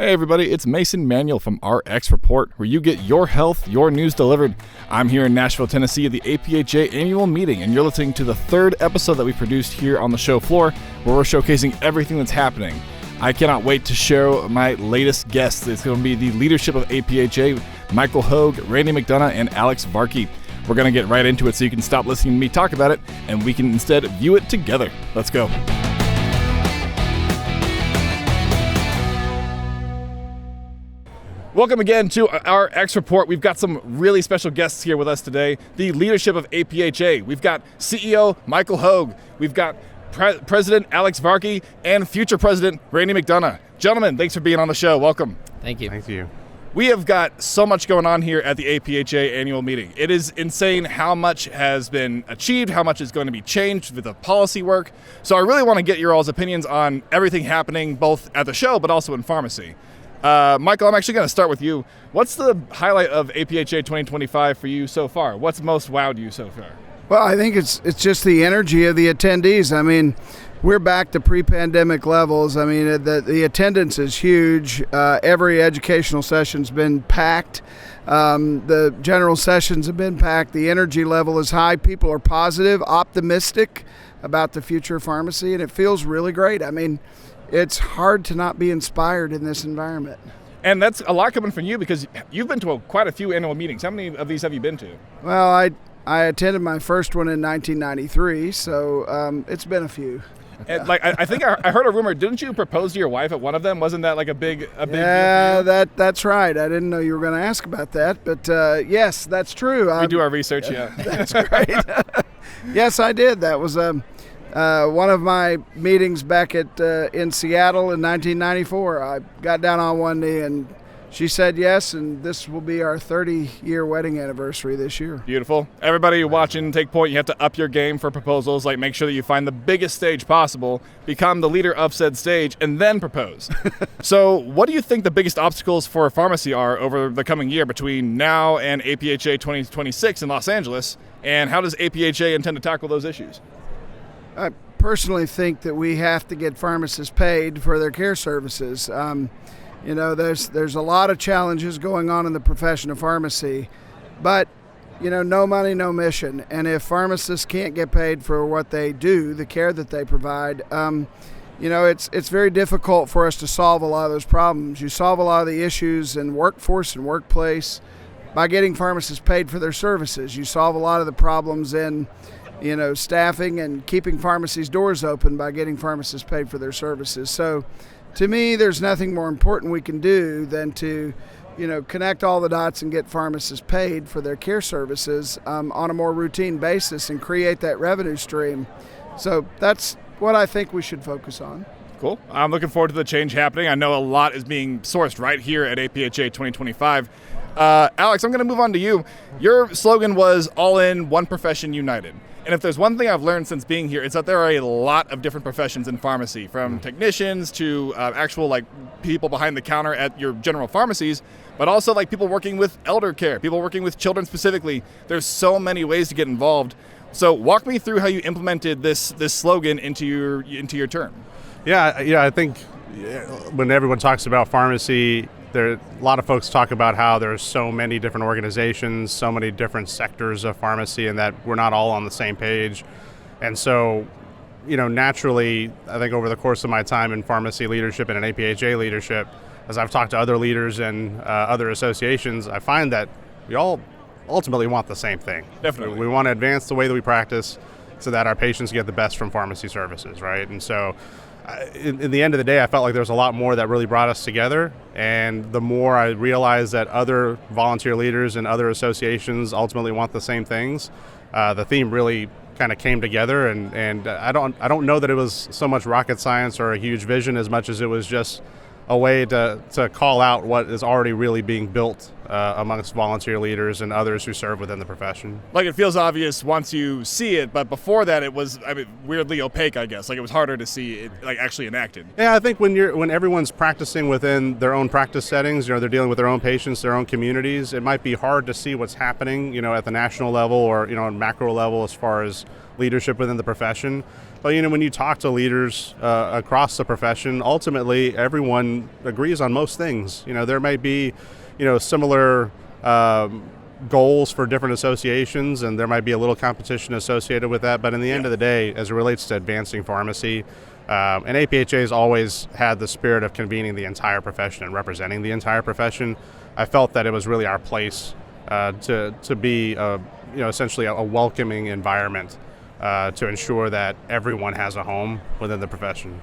Hey everybody, it's Manuel from RX Report, where you get your health, your news delivered. I'm here in Nashville, Tennessee at the APhA annual meeting, and you're listening to the third episode that we produced here on the show floor, where we're showcasing everything that's happening. I cannot wait to show my latest guests. It's going to be the leadership of APhA, Michael Hogue, Randy McDonough, and Alex Varkey. We're going to get right into it so you can stop listening to me talk about it, and we can instead view it together. Let's go. Welcome again to our X Report. We've got some really special guests here with us today. The leadership of APhA. We've got CEO Michael Hogue. We've got President Alex Varkey and future President Randy McDonough. Gentlemen, thanks for being on the show. Welcome. Thank you. Thank you. We have got so much going on here at the APhA annual meeting. It is insane how much has been achieved, how much is going to be changed with the policy work. So I really want to get your all's opinions on everything happening both at the show but also in pharmacy. Michael, I'm actually going to start with you. What's the highlight of APhA 2025 for you so far? What's most wowed you so far? Well, I think it's just the energy of the attendees. I mean, we're back to pre-pandemic levels. I mean, the attendance is huge. Every educational session's been packed. The general sessions have been packed. The energy level is high. People are positive, optimistic about the future of pharmacy, and it feels really great. I mean, it's hard to not be inspired in this environment. And that's a lot coming from you because you've been to quite a few annual meetings. How many of these have you been to? Well, I attended my first one in 1993, so it's been a few. And, I think I heard a rumor. Didn't you propose to your wife at one of them? Wasn't that like a big Yeah, that's right. I didn't know you were going to ask about that, but yes, that's true. We do our research, yeah. That's great. Yes, I did. That was one of my meetings back in Seattle in 1994. I got down on one knee and she said yes, and this will be our 30-year wedding anniversary this year. Beautiful. Everybody watching, take point. You have to up your game for proposals. Like, make sure that you find the biggest stage possible, become the leader of said stage, and then propose. So what do you think the biggest obstacles for pharmacy are over the coming year between now and APhA 2026 in Los Angeles, and how does APhA intend to tackle those issues? I personally think that we have to get pharmacists paid for their care services. You know, there's a lot of challenges going on in the profession of pharmacy, but, you know, no money, no mission. And if pharmacists can't get paid for what they do, the care that they provide, you know, it's very difficult for us to solve a lot of those problems. You solve a lot of the issues in workforce and workplace by getting pharmacists paid for their services. You solve a lot of the problems in, you know, staffing and keeping pharmacies' doors open by getting pharmacists paid for their services. So to me, there's nothing more important we can do than to, you know, connect all the dots and get pharmacists paid for their care services on a more routine basis and create that revenue stream. So that's what I think we should focus on. Cool. I'm looking forward to the change happening. I know a lot is being sourced right here at APhA 2025. Alex, I'm going to move on to you. Your slogan was all in, one profession united. And if there's one thing I've learned since being here, it's that there are a lot of different professions in pharmacy, from technicians to actual like people behind the counter at your general pharmacies, but also like people working with elder care, people working with children specifically. There's so many ways to get involved. So walk me through how you implemented this slogan into your term. Yeah, I think when everyone talks about pharmacy, a lot of folks talk about how there's so many different organizations, so many different sectors of pharmacy, and that we're not all on the same page. And so, you know, naturally, I think over the course of my time in pharmacy leadership and in APhA leadership, as I've talked to other leaders and other associations, I find that we all ultimately want the same thing. Definitely. We want to advance the way that we practice so that our patients get the best from pharmacy services, right? And so in the end of the day, I felt like there was a lot more that really brought us together. And the more I realized that other volunteer leaders and other associations ultimately want the same things, the theme really kind of came together. And I don't know that it was so much rocket science or a huge vision as much as it was just a way to call out what is already really being built amongst volunteer leaders and others who serve within the profession. Like, it feels obvious once you see it, but before that it was, weirdly opaque, I guess. Like, it was harder to see it like actually enacted. Yeah, I think when everyone's practicing within their own practice settings, you know, they're dealing with their own patients, their own communities, it might be hard to see what's happening, you know, at the national level or, you know, on macro level as far as leadership within the profession. But when you talk to leaders across the profession, ultimately everyone agrees on most things. There may be similar goals for different associations, and there might be a little competition associated with that. But in the end of the day, as it relates to advancing pharmacy, and APhA has always had the spirit of convening the entire profession and representing the entire profession. I felt that it was really our place to be essentially a welcoming environment to ensure that everyone has a home within the profession.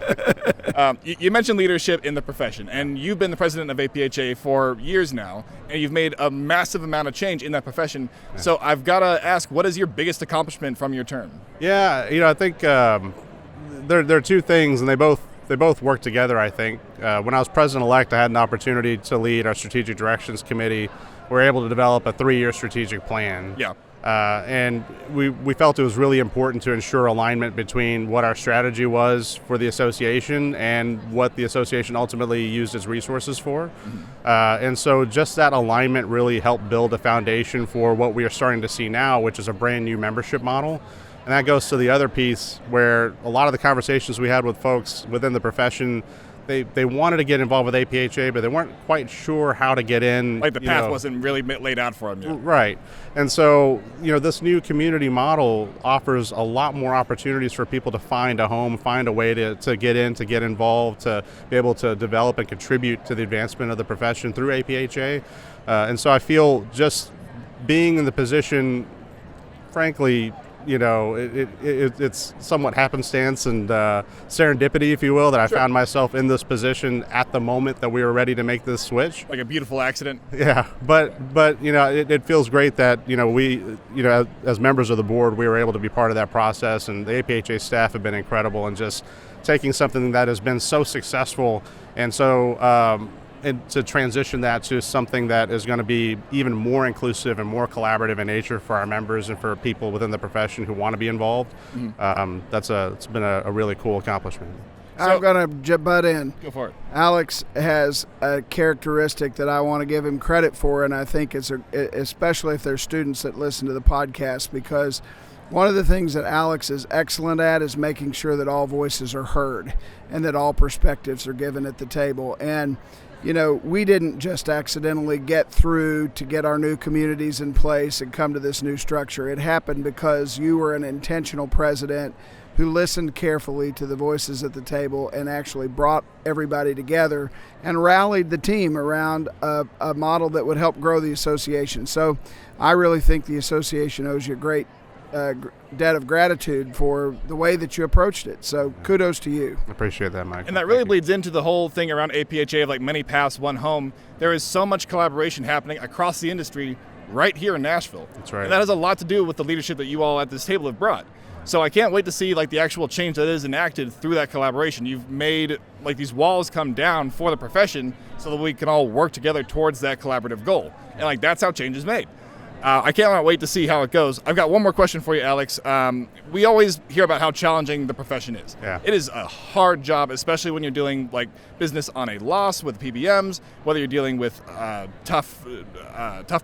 You mentioned leadership in the profession, and you've been the president of APhA for years now, and you've made a massive amount of change in that profession. Yeah. So I've got to ask, what is your biggest accomplishment from your term? Yeah, I think there are two things, and they both work together, I think. When I was president-elect, I had an opportunity to lead our Strategic Directions Committee. We were able to develop a 3-year strategic plan. Yeah. And we felt it was really important to ensure alignment between what our strategy was for the association and what the association ultimately used its resources for. Mm-hmm. And so just that alignment really helped build a foundation for what we are starting to see now, which is a brand new membership model. And that goes to the other piece where a lot of the conversations we had with folks within the profession, they wanted to get involved with APhA, but they weren't quite sure how to get in. Like the path wasn't really laid out for them yet. Right. And so, this new community model offers a lot more opportunities for people to find a home, find a way to get in, to get involved, to be able to develop and contribute to the advancement of the profession through APhA. And so I feel just being in the position, frankly, it's somewhat happenstance and serendipity, if you will, that I found myself in this position at the moment that we were ready to make this switch. Like a beautiful accident. Yeah, but it feels great that we as members of the board, we were able to be part of that process, and the APhA staff have been incredible in just taking something that has been so successful and so. And to transition that to something that is going to be even more inclusive and more collaborative in nature for our members and for people within the profession who want to be involved. Mm-hmm. It's been a really cool accomplishment. I'm going to butt in. Go for it. Alex has a characteristic that I want to give him credit for, and I think especially if there's students that listen to the podcast, because one of the things that Alex is excellent at is making sure that all voices are heard and that all perspectives are given at the table. And we didn't just accidentally get through to get our new communities in place and come to this new structure. It happened because you were an intentional president who listened carefully to the voices at the table and actually brought everybody together and rallied the team around a model that would help grow the association. So I really think the association owes you a great debt of gratitude for the way that you approached it. So kudos to you. I appreciate that, Mike. And that really bleeds into the whole thing around APhA of like many paths, one home. There is so much collaboration happening across the industry right here in Nashville. That's right. And that has a lot to do with the leadership that you all at this table have brought. So I can't wait to see like the actual change that is enacted through that collaboration. You've made like these walls come down for the profession so that we can all work together towards that collaborative goal. And like that's how change is made. I can't wait to see how it goes. I've got one more question for you, Alex. We always hear about how challenging the profession is. Yeah. It is a hard job, especially when you're doing like business on a loss with PBMs, whether you're dealing with tough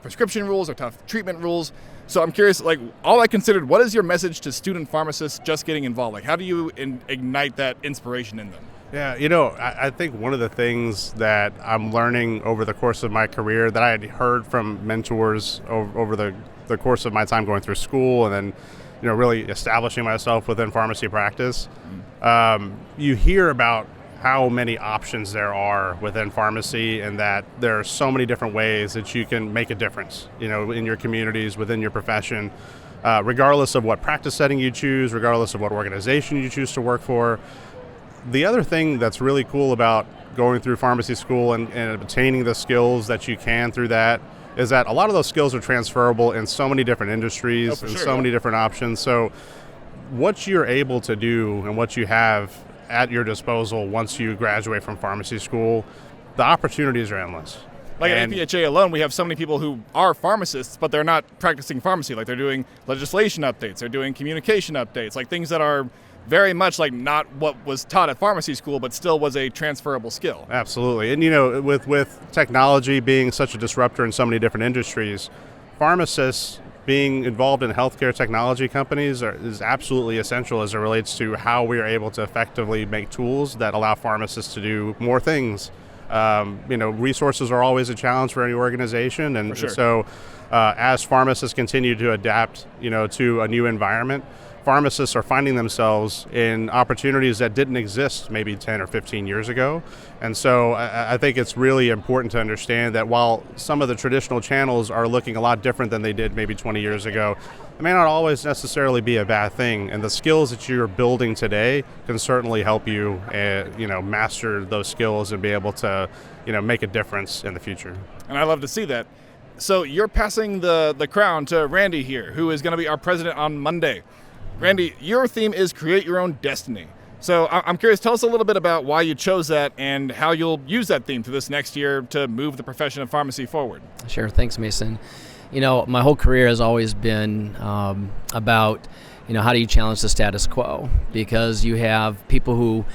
prescription rules or tough treatment rules. So I'm curious, like all I considered, what is your message to student pharmacists just getting involved? Like how do you ignite that inspiration in them? Yeah, I think one of the things that I'm learning over the course of my career that I had heard from mentors over the course of my time going through school and then, really establishing myself within pharmacy practice, you hear about how many options there are within pharmacy and that there are so many different ways that you can make a difference, in your communities, within your profession, regardless of what practice setting you choose, regardless of what organization you choose to work for. The other thing that's really cool about going through pharmacy school and obtaining the skills that you can through that is that a lot of those skills are transferable in so many different industries and so many different options. So what you're able to do and what you have at your disposal once you graduate from pharmacy school, the opportunities are endless. Like at APhA alone, we have so many people who are pharmacists, but they're not practicing pharmacy. Like they're doing legislation updates, they're doing communication updates, like things that are very much like not what was taught at pharmacy school, but still was a transferable skill. Absolutely. And with technology being such a disruptor in so many different industries, pharmacists being involved in healthcare technology companies is absolutely essential as it relates to how we are able to effectively make tools that allow pharmacists to do more things. Resources are always a challenge for any organization, and sure. so as pharmacists continue to adapt, to a new environment, pharmacists are finding themselves in opportunities that didn't exist maybe 10 or 15 years ago. And so I think it's really important to understand that while some of the traditional channels are looking a lot different than they did maybe 20 years ago, it may not always necessarily be a bad thing. And the skills that you're building today can certainly help you, master those skills and be able to, make a difference in the future. And I love to see that. So you're passing the crown to Randy here, who is going to be our president on Monday. Randy, your theme is create your own destiny. So I'm curious, tell us a little bit about why you chose that and how you'll use that theme through this next year to move the profession of pharmacy forward. Sure. Thanks, Mason. My whole career has always been about, how do you challenge the status quo? Because you have people who,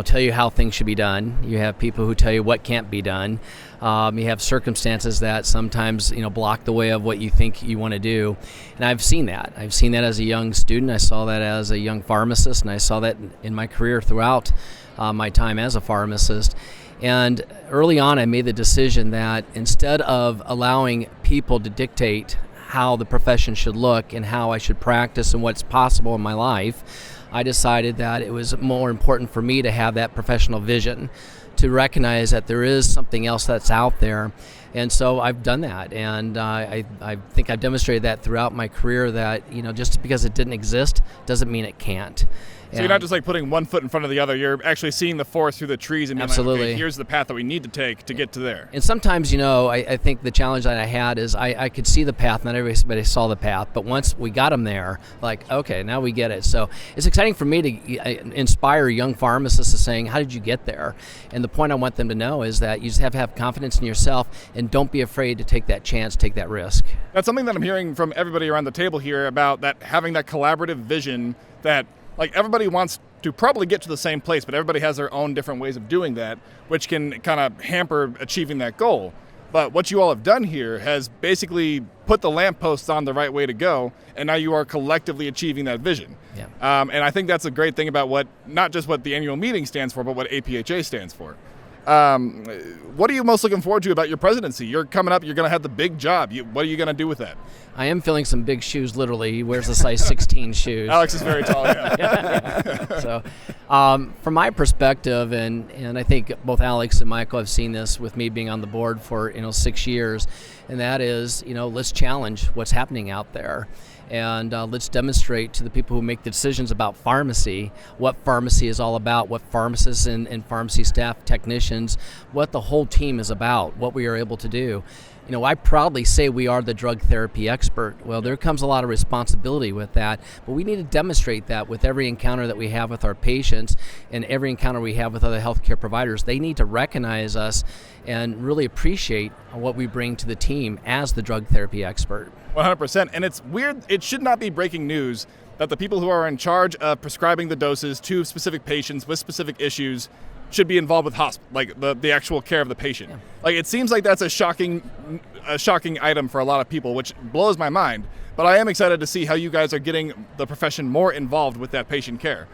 tell you how things should be done. You have people who tell you what can't be done. You have circumstances that sometimes, block the way of what you think you want to do. And I've seen that. I've seen that as a young student. I saw that as a young pharmacist, and I saw that in my career throughout my time as a pharmacist. And early on, I made the decision that instead of allowing people to dictate how the profession should look and how I should practice and what's possible in my life, I decided that it was more important for me to have that professional vision, to recognize that there is something else that's out there. And so I've done that, and I think I've demonstrated that throughout my career that, just because it didn't exist doesn't mean it can't. So you're not just like putting one foot in front of the other, you're actually seeing the forest through the trees and being absolutely. Like, okay, here's the path that we need to take to get to there. And sometimes, I think the challenge that I had is I could see the path, not everybody saw the path, but once we got them there, like, okay, now we get it. So it's exciting for me to inspire young pharmacists to saying, how did you get there? And the point I want them to know is that you just have to have confidence in yourself and don't be afraid to take that chance, take that risk. That's something that I'm hearing from everybody around the table here about that, having that collaborative vision that, like, everybody wants to probably get to the same place, but everybody has their own different ways of doing that, which can kind of hamper achieving that goal. But what you all have done here has basically put the lampposts on the right way to go, and now you are collectively achieving that vision. Yeah. And I think that's a great thing about not just what the annual meeting stands for, but what APhA stands for. What are you most looking forward to about your presidency? You're coming up, you're going to have the big job. What are you going to do with that? I am filling some big shoes, literally. He wears a size 16 shoes. Alex is very tall, yeah. So from my perspective, and I think both Alex and Michael have seen this with me being on the board for 6 years, and that is, let's challenge what's happening out there. And let's demonstrate to the people who make the decisions about pharmacy what pharmacy is all about, what pharmacists and pharmacy staff, technicians, what the whole team is about, what we are able to do. I proudly say we are the drug therapy expert. Well, there comes a lot of responsibility with that, but we need to demonstrate that with every encounter that we have with our patients and every encounter we have with other healthcare providers. They need to recognize us and really appreciate what we bring to the team as the drug therapy expert. 100%. And it's weird, it should not be breaking news that the people who are in charge of prescribing the doses to specific patients with specific issues should be involved with the actual care of the patient. Yeah. Like, it seems like that's a shocking item for a lot of people, which blows my mind. But I am excited to see how you guys are getting the profession more involved with that patient care.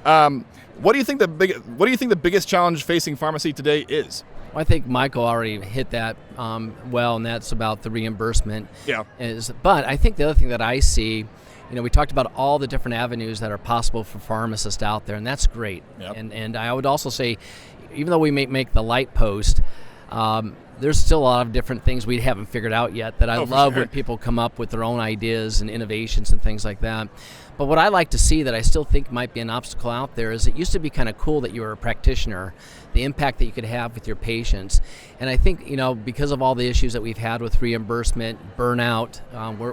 What do you think the biggest challenge facing pharmacy today is? Well, I think Michael already hit that well, and that's about the reimbursement. Yeah. But I think the other thing that I see, we talked about all the different avenues that are possible for pharmacists out there, and that's great. Yep. And I would also say, even though we may make the light post, there's still a lot of different things we haven't figured out yet that I love when people come up with their own ideas and innovations and things like that. But what I like to see that I still think might be an obstacle out there is it used to be kind of cool that you were a practitioner, the impact that you could have with your patients. And I think, because of all the issues that we've had with reimbursement, burnout,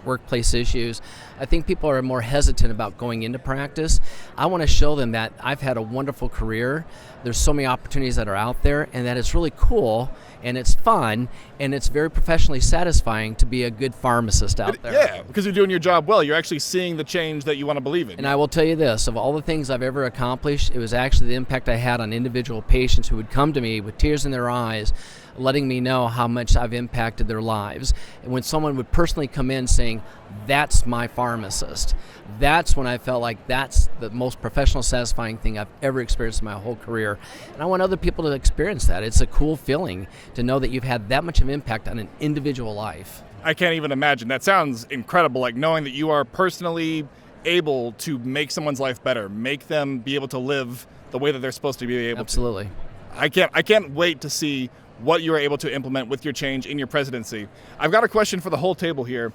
workplace issues, I think people are more hesitant about going into practice. I want to show them that I've had a wonderful career. There's so many opportunities that are out there, and that it's really cool, and it's fun, and it's very professionally satisfying to be a good pharmacist out there. Yeah, because you're doing your job well. You're actually seeing the change that you want to believe in. And I will tell you this, of all the things I've ever accomplished, it was actually the impact I had on individual patients who would come to me with tears in their eyes letting me know how much I've impacted their lives. And when someone would personally come in saying, that's my pharmacist, that's when I felt like that's the most professional, satisfying thing I've ever experienced in my whole career. And I want other people to experience that. It's a cool feeling to know that you've had that much of impact on an individual life. I can't even imagine. That sounds incredible, like knowing that you are personally able to make someone's life better, make them be able to live the way that they're supposed to be able Absolutely. to. I can't wait to see what you are able to implement with your change in your presidency. I've got a question for the whole table here.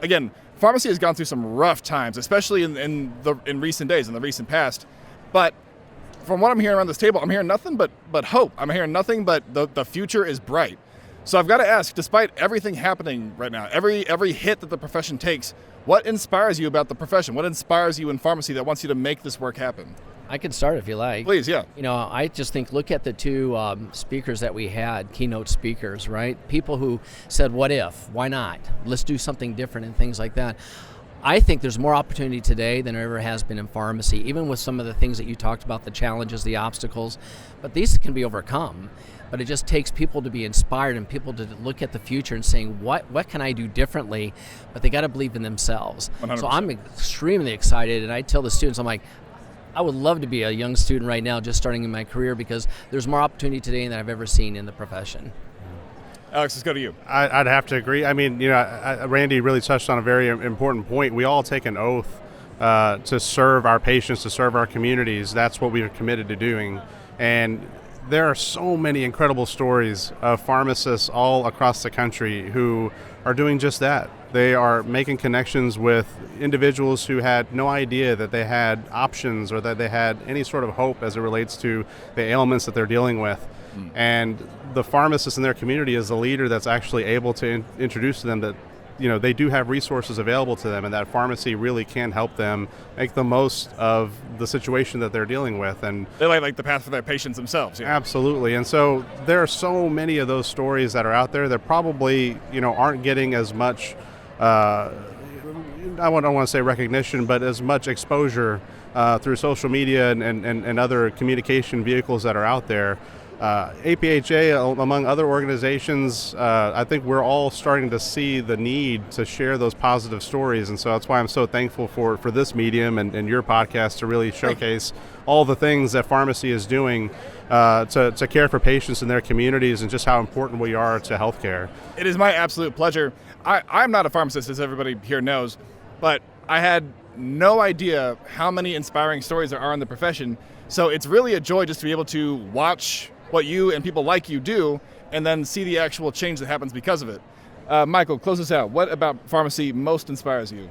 Again, pharmacy has gone through some rough times, especially in recent days, in the recent past. But from what I'm hearing around this table, I'm hearing nothing but hope. I'm hearing nothing but the future is bright. So I've got to ask, despite everything happening right now, every hit that the profession takes, what inspires you about the profession? What inspires you in pharmacy that wants you to make this work happen? I can start if you like. Please, yeah. I just think, look at the two speakers that we had, keynote speakers, right? People who said, what if? Why not? Let's do something different and things like that. I think there's more opportunity today than there ever has been in pharmacy, even with some of the things that you talked about, the challenges, the obstacles, but these can be overcome. But it just takes people to be inspired and people to look at the future and saying, what can I do differently? But they got to believe in themselves. 100%. So I'm extremely excited, and I tell the students, I'm like, I would love to be a young student right now just starting in my career because there's more opportunity today than I've ever seen in the profession. Alex, let's go to you. I'd have to agree. I mean, Randy really touched on a very important point. We all take an oath to serve our patients, to serve our communities. That's what we are committed to doing. And there are so many incredible stories of pharmacists all across the country who are doing just that. They are making connections with individuals who had no idea that they had options or that they had any sort of hope as it relates to the ailments that they're dealing with. And the pharmacist in their community is the leader that's actually able to introduce to them that they do have resources available to them, and that pharmacy really can help them make the most of the situation that they're dealing with. And they like the path for their patients themselves. Yeah. Absolutely. And so there are so many of those stories that are out there that probably aren't getting as much I don't want to say recognition, but as much exposure through social media and other communication vehicles that are out there. APhA, among other organizations, I think we're all starting to see the need to share those positive stories, and so that's why I'm so thankful for this medium and your podcast to really showcase all the things that pharmacy is doing to care for patients in their communities and just how important we are to healthcare. It is my absolute pleasure. I'm not a pharmacist, as everybody here knows, but I had no idea how many inspiring stories there are in the profession, so it's really a joy just to be able to watch what you and people like you do, and then see the actual change that happens because of it. Michael, close us out. What about pharmacy most inspires you?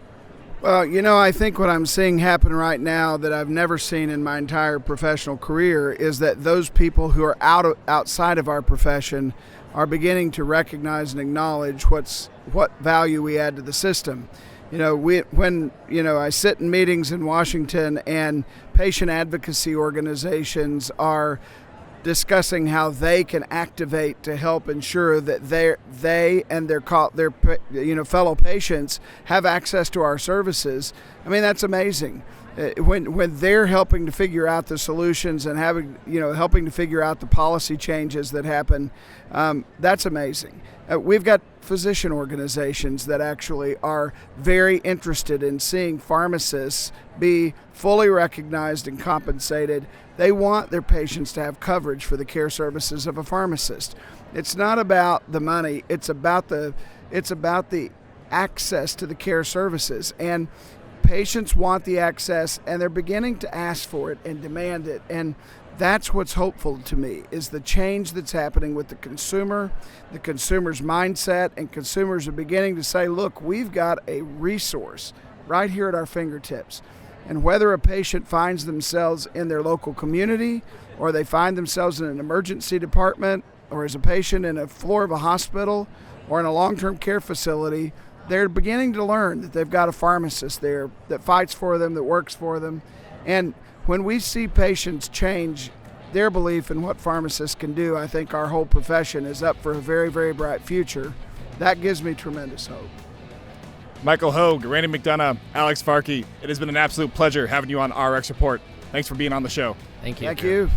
Well, I think what I'm seeing happen right now that I've never seen in my entire professional career is that those people who are outside of our profession are beginning to recognize and acknowledge what value we add to the system. When I sit in meetings in Washington and patient advocacy organizations are discussing how they can activate to help ensure that they and their fellow patients have access to our services. I mean, that's amazing. When they're helping to figure out the solutions and helping to figure out the policy changes that happen, that's amazing. We've got physician organizations that actually are very interested in seeing pharmacists be fully recognized and compensated. They want their patients to have coverage for the care services of a pharmacist. It's not about the money, it's about the access to the care services. And patients want the access, and they're beginning to ask for it and demand it. And that's what's hopeful to me, is the change that's happening with the consumer's mindset, and consumers are beginning to say, look, we've got a resource right here at our fingertips. And whether a patient finds themselves in their local community, or they find themselves in an emergency department, or as a patient in a floor of a hospital, or in a long-term care facility, they're beginning to learn that they've got a pharmacist there that fights for them, that works for them. And when we see patients change their belief in what pharmacists can do, I think our whole profession is up for a very, very bright future. That gives me tremendous hope. Michael Hogue, Randy McDonough, Alex Varkey, it has been an absolute pleasure having you on RX Report. Thanks for being on the show. Thank you. Thank you.